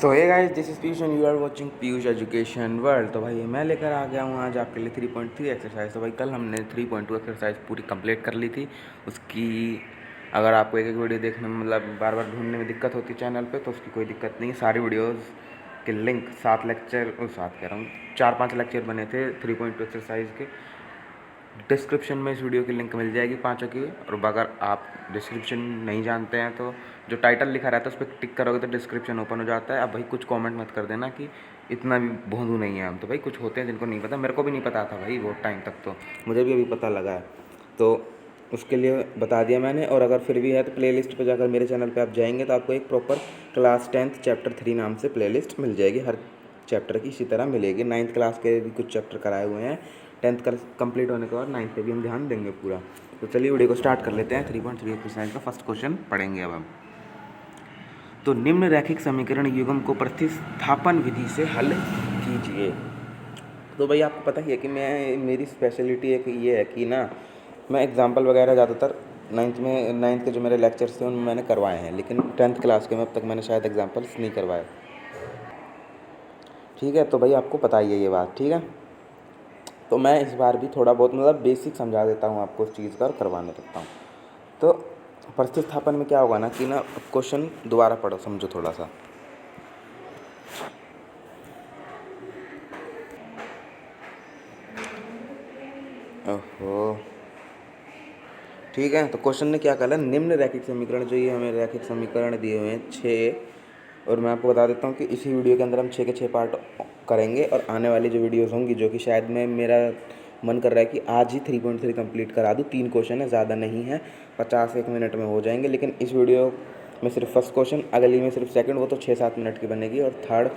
So hey guys, this is Piyush and you are watching Piyush education world. तो भाई मैं लेकर आ गया हूँ आज आपके लिए 3.3 एक्सरसाइज। तो भाई कल हमने 3.2 एक्सरसाइज पूरी कंप्लीट कर ली थी। उसकी अगर आपको एक एक वीडियो देखने में मतलब बार बार ढूंढने में दिक्कत होती है चैनल पे, तो उसकी कोई दिक्कत नहीं है। सारी वीडियोज़ के लिंक 7 कह रहा हूँ 4-5 लेक्चर बने थे 3.2 एक्सरसाइज के। डिस्क्रिप्शन में इस वीडियो की लिंक मिल जाएगी पाँचों की। और अगर आप डिस्क्रिप्शन नहीं जानते हैं तो जो टाइटल लिखा रहता है उस पर टिक करोगे तो डिस्क्रिप्शन ओपन हो जाता है। अब भाई कुछ कमेंट मत कर देना कि इतना भी भोंदू नहीं है हम। तो भाई कुछ होते हैं जिनको नहीं पता, मेरे को भी नहीं पता था भाई बहुत टाइम तक, तो मुझे भी अभी पता लगा है, तो उसके लिए बता दिया मैंने। और अगर फिर भी है तो प्लेलिस्ट पे जाकर मेरे चैनल पे आप जाएंगे तो आपको एक प्रॉपर क्लास 10th चैप्टर 3 नाम से प्लेलिस्ट मिल जाएगी। हर चैप्टर की इसी तरह मिलेगी। 9th क्लास के भी कुछ चैप्टर कराए हुए हैं। 10th का कंप्लीट होने के बाद 9th पे भी हम ध्यान देंगे पूरा। तो चलिए वीडियो को स्टार्ट कर लेते हैं। 3.3 एक्सरसाइज का फर्स्ट क्वेश्चन पढ़ेंगे अब हम। तो निम्न रैखिक समीकरण युग्म को प्रतिस्थापन विधि से हल कीजिए। तो भाई आपको पता ही है कि मेरी स्पेशलिटी एक ये है कि ना मैं एग्जाम्पल वगैरह ज़्यादातर 9th के जो मेरे लेक्चर्स थे उनमें मैंने करवाए हैं, लेकिन 10th क्लास के में अब तक मैंने शायद एग्जाम्पल्स नहीं करवाए। ठीक है, तो भाई आपको पता ही है ये बात। ठीक है, तो मैं इस बार भी थोड़ा बहुत मतलब बेसिक समझा देता हूँ आपको उस चीज़ का और करवाने लगता हूँ। तो प्रतिस्थापन में क्या होगा ना कि ना क्वेश्चन दोबारा पढ़ो, समझो थोड़ा सा। ओहो, ठीक है। तो क्वेश्चन ने क्या कहा, निम्न रैखिक समीकरण, जो ये हमें रैखिक समीकरण दिए हुए हैं 6, और मैं आपको बता देता हूँ कि इसी वीडियो के अंदर हम 6 के 6 पार्ट करेंगे। और आने वाली जो वीडियोस होंगी, जो कि शायद मेरा मन कर रहा है कि आज ही 3.3 कंप्लीट करा दूँ। 3 क्वेश्चन है, ज़्यादा नहीं है, 50-1 मिनट में हो जाएंगे। लेकिन इस वीडियो में सिर्फ फर्स्ट क्वेश्चन, अगली में सिर्फ सेकंड, वो तो 6-7 मिनट की बनेगी। और थर्ड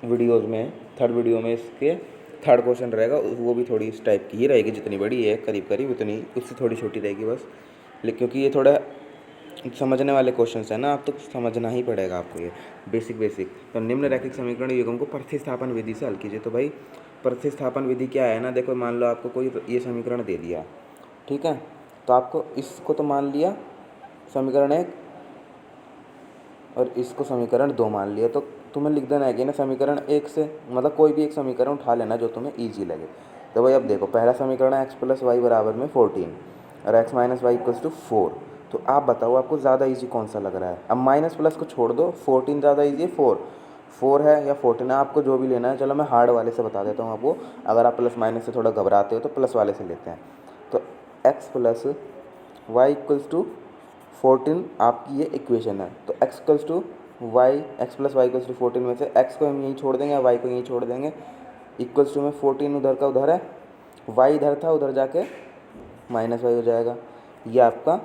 वीडियो में इसके थर्ड क्वेश्चन रहेगा, वो भी थोड़ी इस टाइप की ही रहेगी, जितनी बड़ी है करीब करीब उतनी, उससे थोड़ी छोटी रहेगी बस। लेकिन क्योंकि ये थोड़ा समझने वाले क्वेश्चंस हैं ना, आप तो समझना ही पड़ेगा आपको ये बेसिक। तो निम्न रैखिक समीकरण युग्म को प्रतिस्थापन विधि से हल कीजिए। तो भाई प्रतिस्थापन विधि क्या है ना, देखो मान लो आपको कोई ये समीकरण दे दिया, ठीक है, तो आपको इसको तो मान लिया समीकरण 1 और इसको समीकरण 2 मान लिया। तो तुम्हें लिख देना है कि ना समीकरण 1 से मतलब कोई भी एक समीकरण उठा लेना जो तुम्हें ईजी लगे। तो भाई अब देखो, पहला समीकरण है x + y = 14 और x - y = 4। तो आप बताओ आपको ज़्यादा ईजी कौन सा लग रहा है। अब माइनस प्लस को छोड़ दो, 14 ज़्यादा ईजी है, 4 है या 14 है, आपको जो भी लेना है। चलो मैं हार्ड वाले से बता देता हूँ आपको, अगर आप प्लस माइनस से थोड़ा घबराते हो तो प्लस वाले से लेते हैं। तो x + y = 14 आपकी ये इक्वेशन है। तो x + y = 14 में से x को हम यहीं छोड़ देंगे, y को यहीं छोड़ देंगे। इक्वल्स टू में 14 उधर का उधर है, y इधर था, उधर जाके -y हो जाएगा। ये आपका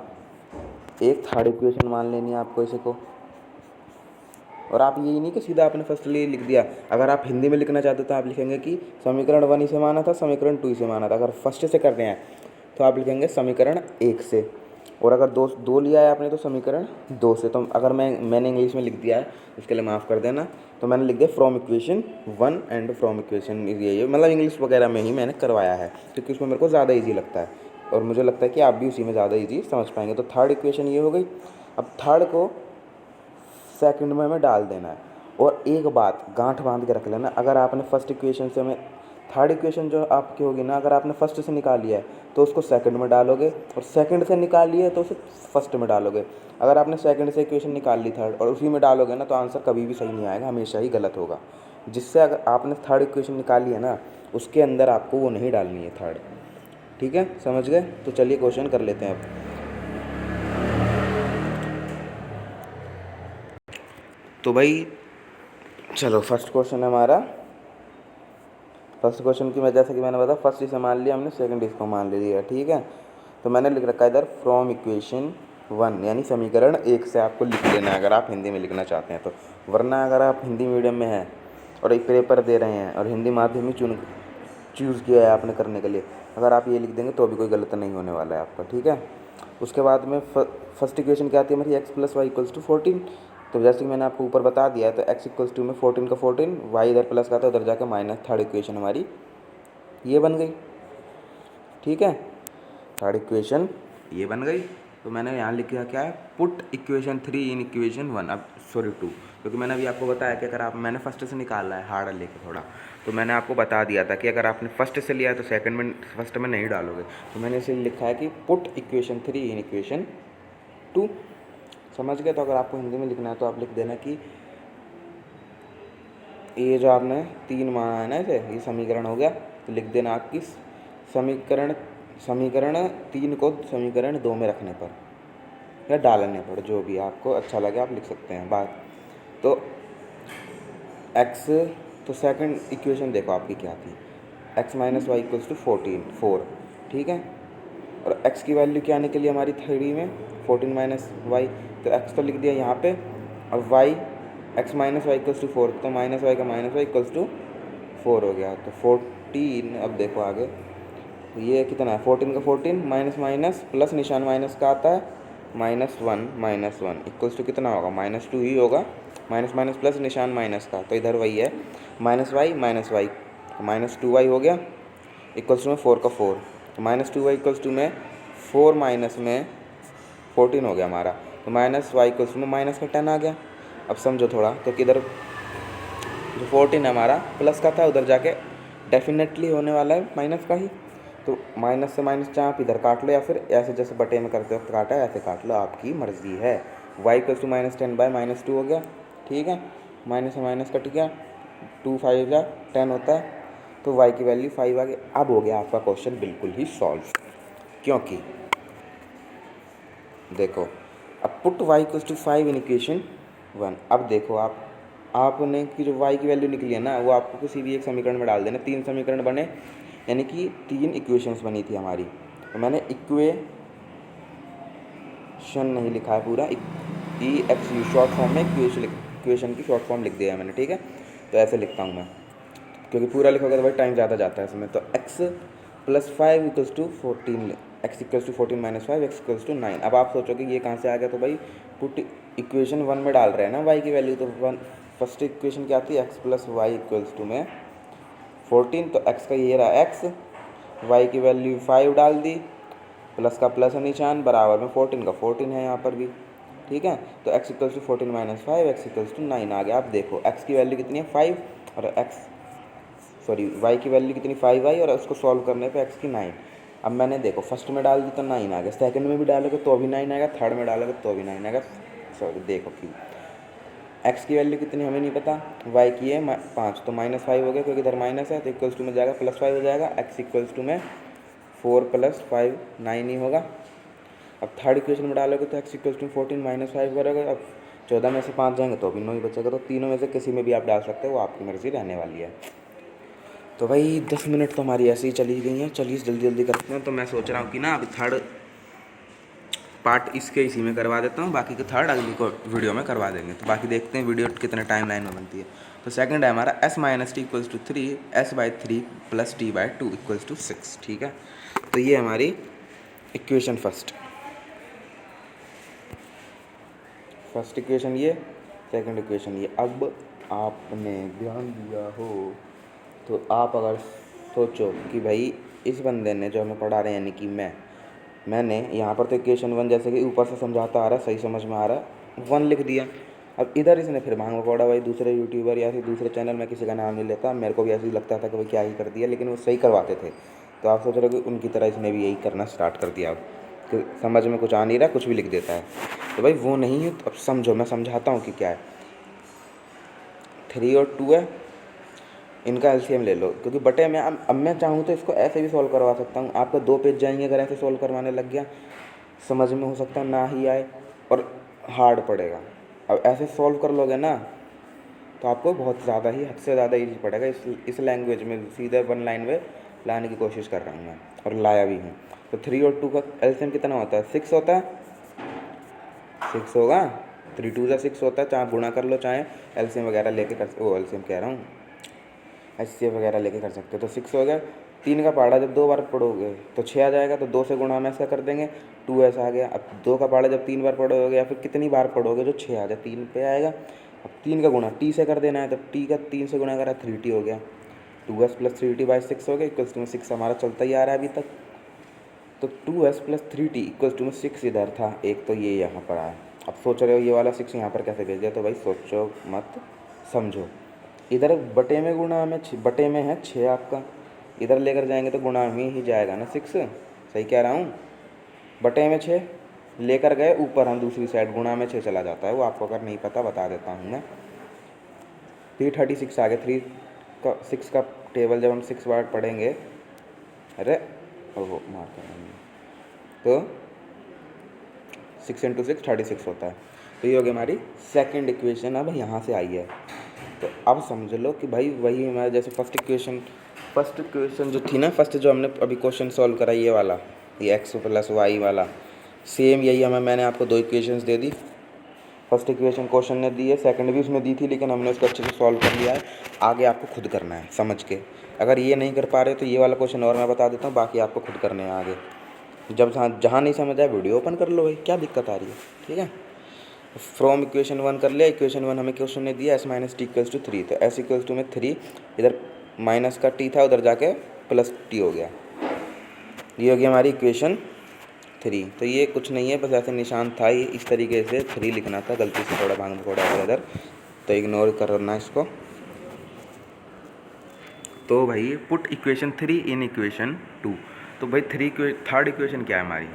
एक थर्ड इक्वेशन मान लेनी है आपको इसे को। और आप यही नहीं कि सीधा आपने फर्स्ट लिए लिख दिया। अगर आप हिंदी में लिखना चाहते हो तो आप लिखेंगे कि समीकरण 1 इसे माना था, समीकरण 2 इसे माना था। अगर फर्स्ट से कर रहे हैं तो आप लिखेंगे समीकरण 1 से, और अगर दो लिया है आपने तो समीकरण 2 से। तो अगर मैंने इंग्लिश में लिख दिया है, उसके लिए माफ़ कर देना। तो मैंने लिख दिया from equation 1 and from equation ये मतलब इंग्लिश वगैरह में ही मैंने करवाया है, क्योंकि उसमें मेरे को ज़्यादा ईजी लगता है और मुझे लगता है कि आप भी उसी में ज़्यादा ईजी समझ पाएंगे। तो थर्ड इक्वेशन ये हो गई। अब थर्ड को सेकंड में हमें डाल देना है। और एक बात गांठ बांध के रख लेना, अगर आपने फर्स्ट इक्वेशन से हमें थर्ड इक्वेशन जो आपकी होगी ना, अगर आपने फर्स्ट से निकाली है तो उसको सेकंड में डालोगे, और सेकंड से निकाली है तो उसे फर्स्ट में डालोगे। अगर आपने सेकंड से इक्वेशन निकाल ली थर्ड और उसी में डालोगे ना, तो आंसर कभी भी सही नहीं आएगा, हमेशा ही गलत होगा। जिससे अगर आपने थर्ड इक्वेशन निकाली है ना, उसके अंदर आपको वो नहीं डालनी है थर्ड। ठीक है, समझ गए? तो चलिए क्वेश्चन कर लेते हैं अब। तो भाई चलो, फर्स्ट क्वेश्चन है हमारा। फर्स्ट क्वेश्चन की मैं जैसे कि मैंने बताया, फर्स्ट इसे मान लिया हमने, सेकंड इसको मान लिया। ठीक है, तो मैंने लिख रखा है इधर फ्रॉम इक्वेशन 1, यानी समीकरण 1 से आपको लिख लेना है अगर आप हिंदी में लिखना चाहते हैं तो। वरना अगर आप हिंदी मीडियम में हैं और एक पेपर दे रहे हैं और हिंदी माध्यम ही चूज़ किया है आपने करने के लिए, अगर आप ये लिख देंगे तो भी कोई गलत नहीं होने वाला है आपका। ठीक है, उसके बाद में फर्स्ट इक्वेशन क्या आती है हमारी, x + y = 14। तो जैसे कि मैंने आपको ऊपर बता दिया है, तो x = में 14 का 14, y इधर प्लस का था, उधर जाकर माइनस, थर्ड इक्वेशन हमारी ये बन गई। ठीक है, थर्ड इक्वेशन ये बन गई। तो मैंने यहाँ लिख दिया क्या है, पुट इक्वेशन 3 इन इक्वेशन 1, अब सॉरी 2, क्योंकि मैंने अभी आपको बताया कि अगर आप, मैंने फर्स्ट से निकाला है हार्ड लेके थोड़ा, तो मैंने आपको बता दिया था कि अगर आपने फर्स्ट से लिया है तो सेकंड में फर्स्ट में नहीं डालोगे। तो मैंने इसे लिखा है कि पुट इक्वेशन 3 इन इक्वेशन 2, समझ गए। तो अगर आपको हिंदी में लिखना है तो आप लिख देना कि ये जो आपने 3 माना है ना इसे, ये समीकरण हो गया, तो लिख देना आपकी समीकरण 3 को समीकरण 2 में रखने पर या डालने पर, जो भी आपको अच्छा लगे आप लिख सकते हैं बात। तो x, तो सेकंड इक्वेशन देखो आपकी क्या थी, x minus y equals to 4, ठीक है। और x की वैल्यू क्या निकली हमारी 3 में, 14 माइनस वाई, तो x तो लिख दिया यहाँ पे, और y x minus y equals to 4, तो माइनस वाई का माइनस वाई इक्वल्स टू 4 हो गया, तो 14। अब देखो आगे, तो ये कितना है, 14 का 14 माइनस माइनस प्लस निशान माइनस का आता है, -1 इक्वल्स टू कितना होगा, -2 ही होगा, माइनस माइनस प्लस निशान माइनस का, तो इधर वही है -y, -2y हो गया, इक्वल्स टू में 4 का 4, तो -2y इक्वल्स टू में 4 माइनस में 14 हो गया हमारा, तो -y इक्वल्स टू में माइनस का 10 आ गया। अब समझो थोड़ा, तो किधर जो 14 है हमारा प्लस का था, उधर जाके डेफिनेटली होने वाला है माइनस का ही, तो माइनस से माइनस चाहे आप इधर काट लो या फिर ऐसे जैसे बटे में करते वक्त काटा है ऐसे काट लो, आपकी मर्ज़ी है। y इक्वल्स टू -10/-2 हो गया, ठीक है, माइनस से माइनस कट गया, 2 5 जा 10 होता है, तो y की वैल्यू 5 आ गई। अब हो गया आपका क्वेश्चन बिल्कुल ही सॉल्व, क्योंकि देखो अब put y equals to 5 in equation 1। अब देखो आपने की जो y की वैल्यू निकली है ना, वो आपको किसी भी एक समीकरण में डाल देना, 3 समीकरण बने, यानी कि 3 इक्वेशंस बनी थी हमारी, तो मैंने इक्वेशन नहीं लिखा है पूरा, EXU शॉर्ट फॉर्म में इक्वेशन की शॉर्ट फॉर्म लिख दिया है मैंने, ठीक है। तो ऐसे लिखता हूँ मैं, क्योंकि पूरा लिखोगे तो भाई टाइम ज़्यादा जाता है इसमें। तो x plus 5 equals to 14, x equals to 14 minus 5, x equals to 9। अब आप सोचोगे ये कहाँ से आ गया, तो भाई पुट इक्वेशन 1 में डाल रहे हैं ना y की वैल्यू, तो फर्स्ट इक्वेशन क्या थी, x plus y equals to में 14, तो x का ये रहा x, y की वैल्यू 5 डाल दी, प्लस का प्लस है निशान, बराबर में 14 का 14 है यहाँ पर भी, ठीक है। तो x equals to 14 minus 5, x equals to 9 आ गया। आप देखो x की वैल्यू कितनी है 5, और y की वैल्यू कितनी 5 आई, और उसको सॉल्व करने पे x की 9। अब मैंने देखो फर्स्ट में डाल दी तो 9 आ गया, सेकंड में भी डालोगे तो भी 9 आएगा, थर्ड में डालोगे तो भी 9 आएगा। सॉरी देखो क्यों, x की वैल्यू कितनी हमें नहीं पता, y की है 5, तो -5 हो गया, क्योंकि इधर माइनस है, तो इक्वल्स टू में जाएगा +5 हो जाएगा, x इक्वल्स टू में 4 + 5 9 ही होगा। अब थर्ड इक्वेशन में डालोगे तो x इक्वल्स टू 14 माइनस 5 करोगे, अब 14 में से 5 जाएंगे तो भी 9 ही बचेगा, तो तीनों में से किसी में भी आप डाल सकते हो, वो आपकी मर्ज़ी रहने वाली है। तो भाई 10 मिनट तो हमारी ऐसे ही चली गई हैं, चलिए जल्दी जल्दी करते हैं। तो मैं सोच रहा हूँ कि ना अभी थर्ड पार्ट इसी में करवा देता हूँ, बाकी का थर्ड अगली को वीडियो में करवा देंगे। तो बाकी देखते हैं वीडियो कितने टाइम लाइन में बनती है। तो सेकंड है हमारा s minus t equals to 3, s/3 plus t/2 equals to 6, ठीक है। तो ये हमारी इक्वेशन फर्स्ट इक्वेशन ये, सेकंड इक्वेशन ये। अब आपने ध्यान दिया हो तो आप अगर सोचो कि भाई इस बंदे ने जो हमें पढ़ा रहे हैं, यानी कि मैंने यहाँ पर तो इक्वेशन 1 जैसे कि ऊपर से समझाता आ रहा है, सही समझ में आ रहा है, 1 लिख दिया। अब इधर इसने फिर भांग पड़ा भाई दूसरे यूट्यूबर या फिर दूसरे चैनल में, किसी का नाम नहीं लेता, मेरे को भी ऐसे ही लगता था कि भाई क्या ही कर दिया, लेकिन वो सही करवाते थे। तो आप सोच रहे हो कि उनकी तरह इसने भी यही करना स्टार्ट कर दिया, अब कि समझ में कुछ आ नहीं रहा, कुछ भी लिख देता है। तो भाई वो नहीं है, तो अब समझो, मैं समझाता हूँ कि क्या है। 3 और 2 है, इनका एलसीएम ले लो, क्योंकि बटे में अब मैं चाहूँ तो इसको ऐसे भी सॉल्व करवा सकता हूँ। आपका 2 पेज जाएंगे अगर ऐसे सॉल्व करवाने लग गया, समझ में हो सकता है ना ही आए और हार्ड पड़ेगा। अब ऐसे सॉल्व कर लोगे ना तो आपको बहुत ज़्यादा ही, हद से ज़्यादा ईजी पड़ेगा। इस लैंग्वेज में सीधे 1 लाइन में लाने की कोशिश कर रहा हूँ मैं, और लाया भी हूँ। तो 3 और 2 का एलसीएम कितना होता है, 6 होता है, 6 होगा, 3 2 6 होता है। चाहे गुणा कर लो, चाहे एलसीएम वगैरह लेके एलसीएम कह रहा हूँ, HCF वगैरह लेके कर सकते हो। तो 6 हो गया, 3 का पहाड़ा जब 2 बार पढ़ोगे तो 6 आ जाएगा, तो 2 से गुणा हम ऐसा कर देंगे, 2 ऐसा आ गया। अब 2 का पहाड़ा जब 3 बार पढ़ोगे या फिर कितनी बार पढ़ोगे जो 6 आ जाए, 3 पे आएगा। अब 3 का गुणा t से कर देना है, तब t का 3 से गुणा करा 3t हो गया, 2s + 3t/6 हो गया, इक्वल्स टू 6 हमारा चलता ही आ रहा है अभी तक। तो 2s plus 3t equal to में 6 इधर था, एक तो ये यहाँ पर आया। अब सोच रहे हो ये वाला 6 यहाँ पर कैसे भेज दिया, तो भाई सोचो मत समझो। इधर बटे में गुणा में बटे में है 6 आपका, इधर लेकर जाएंगे तो गुणा में ही जाएगा ना 6, सही कह रहा हूँ। बटे में 6 लेकर गए ऊपर हम दूसरी साइड, गुणा में 6 चला जाता है, वो आपको अगर नहीं पता बता देता हूँ मैं। फिर 36 आ गया, 3 का 6 का टेबल जब हम 6 बार पढ़ेंगे, अरे ओहो मार करेंगे, तो 6 इंटू 6 36 होता है। तो ये हो गई हमारी सेकंड इक्वेशन, अब यहाँ से आई है। तो अब समझ लो कि भाई वही हमारे जैसे फर्स्ट इक्वेशन जो थी ना, फर्स्ट जो हमने अभी क्वेश्चन सॉल्व करा ये वाला, ये x प्लस वाई वाला, सेम यही मैंने आपको 2 इक्वेशंस दे दी। फर्स्ट इक्वेशन क्वेश्चन ने दी है, सेकंड भी उसमें दी थी, लेकिन हमने उसको अच्छे से सॉल्व कर लिया है। आगे आपको खुद करना है समझ के। अगर ये नहीं कर पा रहे तो ये वाला क्वेश्चन और मैं बता देता हूँ, बाकी आपको खुद करने हैं आगे। जब जहाँ नहीं समझ आए वीडियो ओपन कर लो भाई, क्या दिक्कत आ रही है, ठीक है। फ्रॉम इक्वेशन 1 कर लिया। इक्वेशन 1 हमें क्वेश्चन ने दिया s minus t equals to 3, तो s इक्वल्स टू में 3, इधर माइनस का t था, उधर जाके प्लस t हो गया। ये हो गया हमारी इक्वेशन 3। तो ये कुछ नहीं है, बस ऐसे निशान था, ये इस तरीके से 3 लिखना था, गलती से थोड़ा भांग थोड़ा इधर, तो इग्नोर करना इसको। तो भाई पुट इक्वेशन 3 इन इक्वेशन 2। तो भाई थर्ड इक्वेशन क्या है हमारी,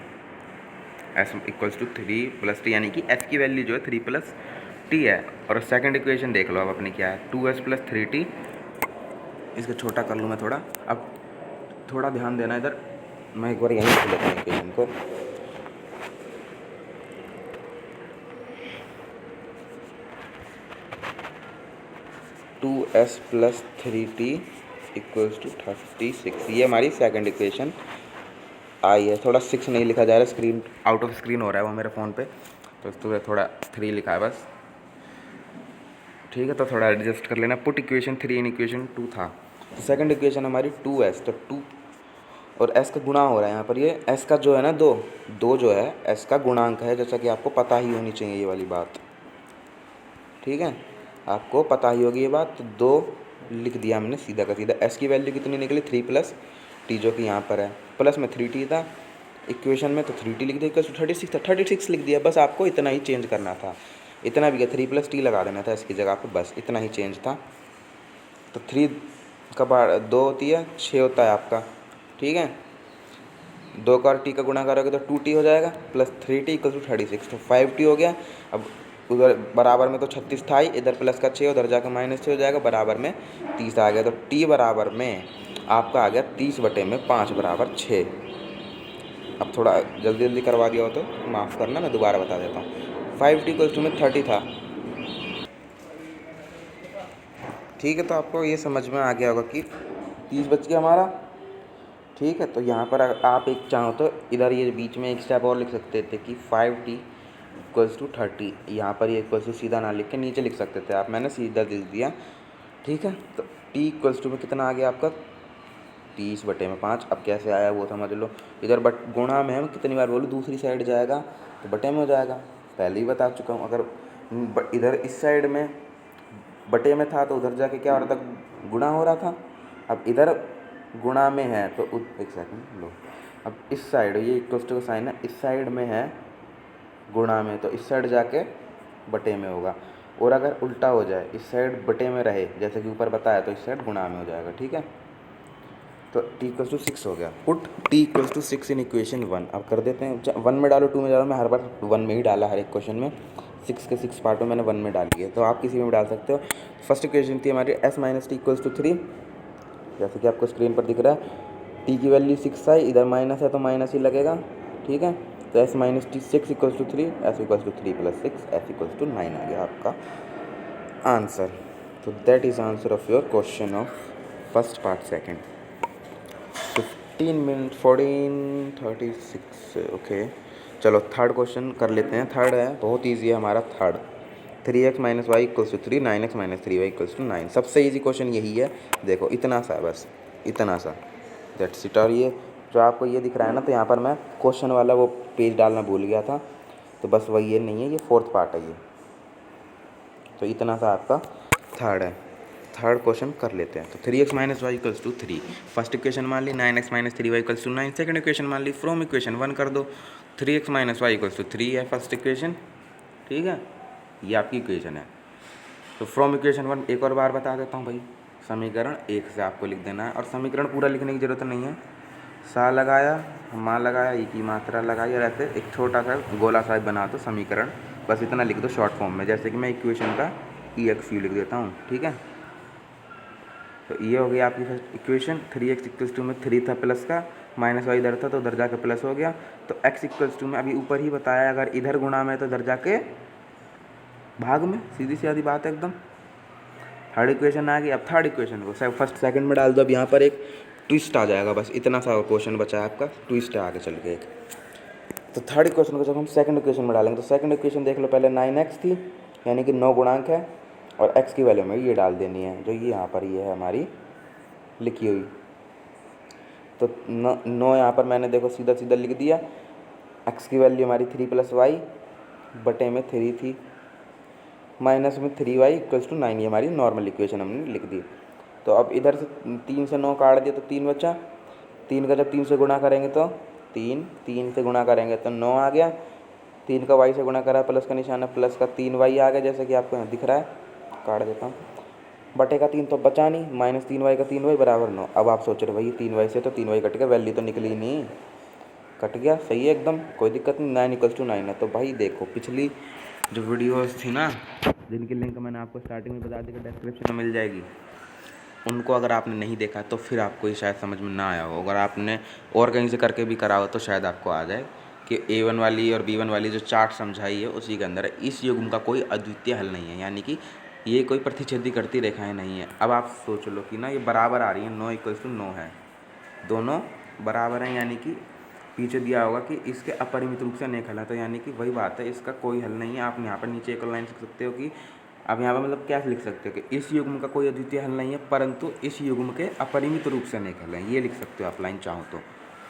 s equals to 3 plus t, यानी कि s की वैल्यू जो है 3 प्लस टी है। और सेकंड इक्वेशन देख लो अब अपनी क्या है, 2s प्लस 3t। इसको छोटा कर लूँ मैं थोड़ा, अब थोड़ा ध्यान देना इधर, मैं एक बार यहीं लिख लेता हूँ इक्वेशन को। Two S plus 3t equals to 36, ये हमारी सेकंड इक्वेशन आई है। थोड़ा 6 नहीं लिखा जा रहा, स्क्रीन आउट ऑफ स्क्रीन हो रहा है वो मेरे फ़ोन पे, तो इसमें थोड़ा 3 लिखा है बस, ठीक है। तो थोड़ा एडजस्ट कर लेना। पुट इक्वेशन 3 इन इक्वेशन 2 था। तो सेकंड इक्वेशन हमारी 2s, तो 2 और s का गुणा हो रहा है यहाँ पर, ये s का जो है ना 2 जो है s का गुणांक है, जैसा कि आपको पता ही होनी चाहिए ये वाली बात, ठीक है, आपको पता ही होगी ये बात। तो 2 लिख दिया हमने सीधा का सीधा। s की वैल्यू कितनी निकली, 3 प्लस t, जो कि यहाँ पर है, प्लस में 3t था इक्वेशन में, तो 3t लिख दिया, 36 था, 36 लिख दिया। बस आपको इतना ही चेंज करना था, इतना भी क्या, 3 प्लस t लगा देना था इसकी जगह पे, बस इतना ही चेंज था। तो 3 का बार 2 होती है, 6 होता है आपका, ठीक है। 2 का और t का गुणा करोगे तो 2t हो जाएगा, प्लस 3t इक्वल टू 36, तो 5t हो गया। अब उधर बराबर में तो 36 था ही, इधर प्लस का 6, उधर जाकर माइनस 6 हो जाएगा, बराबर में 30 आ गया। तो t बराबर में आपका आ गया 30 बटे में 5 बराबर 6। अब थोड़ा जल्दी जल्दी करवा दिया हो तो माफ़ करना, मैं दोबारा बता देता हूँ। 5t इक्वल टू में 30 था, ठीक है। तो आपको ये समझ में आ गया होगा कि 30 बच गया हमारा, ठीक है। तो यहाँ पर आप एक चाहो तो इधर ये बीच में एक स्टेप और लिख सकते थे कि 5t इक्वल्स टू 30, यहाँ पर ये इक्वल्स टू सीधा ना लिख के नीचे लिख सकते थे आप, मैंने सीधा लिख दिया, ठीक है। तो t इक्वल्स टू में कितना आ गया आपका, 30 बटे में 5। अब कैसे आया वो समझ लो, इधर बट गुणा में हम कितनी बार बोलूँ, दूसरी साइड जाएगा तो बटे में हो जाएगा, पहले ही बता चुका हूँ। अगर इधर इस साइड में बटे में था तो उधर जाके क्या हो रहा था, गुणा हो रहा था। अब इधर गुणा में है तो एक सेकंड लो, अब इस साइड ये इक्वल्स टू का साइन है, इस साइड में है गुणा में, तो इस साइड जाके बटे में होगा। और अगर उल्टा हो जाए, इस साइड बटे में रहे जैसे कि ऊपर बताया, तो इस साइड गुणा में हो जाएगा, ठीक है। तो t इक्वल्स टू 6 हो गया। Put t equals to 6 in equation 1। अब कर देते हैं, 1 में डालो 2 में डालो, मैं हर बार 1 में ही डाला हर एक क्वेश्चन में, 6 के 6 पार्ट में मैंने 1 में डाली है, तो आप किसी में भी डाल सकते हो। फर्स्ट इक्वेशन थी हमारी s minus t equals to 3, जैसे कि आपको स्क्रीन पर दिख रहा है। t की वैल्यू 6 है, इधर माइनस है तो माइनस ही लगेगा, ठीक है। तो s minus t 6 equals to 3, s equals to 3 plus 6, s equals to 9 आ गया आपका आंसर। तो that is answer of your question of first part second. 15 minute 14:36, okay. चलो थर्ड क्वेश्चन कर लेते हैं। थर्ड है, बहुत ईजी है हमारा third. 3x minus y equals to 3, 9x minus 3y equals to 9। सबसे ईजी क्वेश्चन यही है, देखो इतना सा है, बस इतना सा, दैट्स इट। और ये जो आपको ये दिख रहा है ना, तो यहाँ पर मैं क्वेश्चन वाला वो पेज डालना भूल गया था, तो बस वही ये नहीं है, ये फोर्थ पार्ट है ये। तो इतना सा आपका थर्ड है। थर्ड क्वेश्चन कर लेते हैं। तो 3x minus y equals to 3, first equation मान ली 9x minus 3y equals to 9, second equation मान ली फ्रॉम इक्वेशन 1 कर दो, 3x minus y equals to 3 है फर्स्ट इक्वेशन, ठीक है, ये आपकी इक्वेशन है। तो फ्रॉम इक्वेशन 1 एक और बार बता देता हूँ भाई, समीकरण 1 से आपको लिख देना है, और समीकरण पूरा लिखने की ज़रूरत नहीं है, सा लगाया, माँ लगाया, ई की मात्रा लगाई, और ऐसे एक छोटा सा गोला सा बना दो समीकरण, बस इतना लिख दो शॉर्ट फॉर्म में, जैसे कि मैं इक्वेशन का EXU लिख देता हूँ, ठीक है। तो ये हो गया आपकी first equation. 3x equals to में 3 था प्लस का, माइनस वाई इधर था तो उधर जाके प्लस हो गया। तो x इक्वल्स टू में अभी ऊपर ही बताया, अगर इधर गुणा में तो इधर जाके भाग में, सीधी सीधी बात है एकदम। थर्ड इक्वेशन आ गई, अब थर्ड इक्वेशन को फर्स्ट सेकंड में डाल दो। अब यहाँ पर एक ट्विस्ट आ जाएगा, बस इतना सा क्वेश्चन बचा है आपका, ट्विस्ट है आगे चल के एक। तो थर्ड इक्वेशन को जब हम सेकंड इक्वेशन में डालेंगे, तो सेकंड इक्वेशन देख लो, पहले 9x थी, यानी कि 9 गुणांक है, और x की वैल्यू में ये डाल देनी है, जो ये यहाँ पर ये है हमारी लिखी हुई। तो 9 यहाँ पर मैंने देखो सीधा सीधा लिख दिया, x की वैल्यू हमारी 3 प्लस वाई बटे में 3 थी, माइनस में 3y इक्वल्स टू 9, ये हमारी नॉर्मल इक्वेशन हमने लिख दी। तो अब इधर से 3 से 9 काट दिया तो 3 बचा, 3 का जब 3 से गुणा करेंगे तो 3 से गुणा करेंगे तो 9 आ गया, 3 का y से गुणा करा, प्लस का निशान है, प्लस का 3y आ गया, जैसे कि आपको यहाँ दिख रहा है, काट देता हूँ, बटे का 3 तो बचा नहीं, माइनस 3y का 3y बराबर 9। अब आप सोच रहे भाई 3y से तो 3y कट गया, वैल्यू तो निकली नहीं, कट गया, सही है एकदम, कोई दिक्कत नहीं, 9 इक्वल्स टू 9 है। तो भाई देखो पिछली जो वीडियोस थी ना, जिनकी लिंक मैंने आपको स्टार्टिंग में बता दी कि डिस्क्रिप्शन में मिल जाएगी, उनको अगर आपने नहीं देखा तो फिर आपको ये शायद समझ में ना आया हो। अगर आपने और कहीं से करके भी करा हो तो शायद आपको आ जाए कि A1 वाली और B1 वाली जो चार्ट समझाई है उसी के अंदर है। इस युग्म का कोई अद्वितीय हल नहीं है, यानी कि ये कोई प्रतिच्छेदी करती रेखाएं नहीं है। अब आप सोच लो कि ना ये बराबर आ रही है, 9 इक्वल्स टू 9 है, दोनों बराबर हैं, यानी कि पीछे दिया होगा कि इसके अपरिमित रूप से अनेक हल है, तो यानी कि वही बात है, इसका कोई हल नहीं है। आप यहाँ पर नीचे एक लाइन लिख सकते हो कि आप यहाँ पर मतलब क्या लिख सकते हो कि इस युग्म का कोई अद्वितीय हल नहीं है, परंतु इस युग्म के अपरिमित रूप से अनेक हल हैं, ये लिख सकते हो आप लाइन चाहो तो।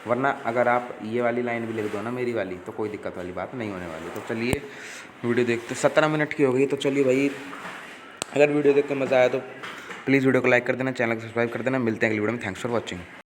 वरना अगर आप ये वाली लाइन भी लिख दो ना मेरी वाली, तो कोई दिक्कत वाली बात नहीं होने वाली। तो चलिए वीडियो देखते, 17 मिनट की हो गई, तो चलिए भाई, अगर वीडियो देख के मज़ा आया तो प्लीज़ वीडियो को लाइक कर देना, चैनल को सब्सक्राइब कर देना। मिलते हैं अगली वीडियो में, थैंक्स फॉर वॉचिंग।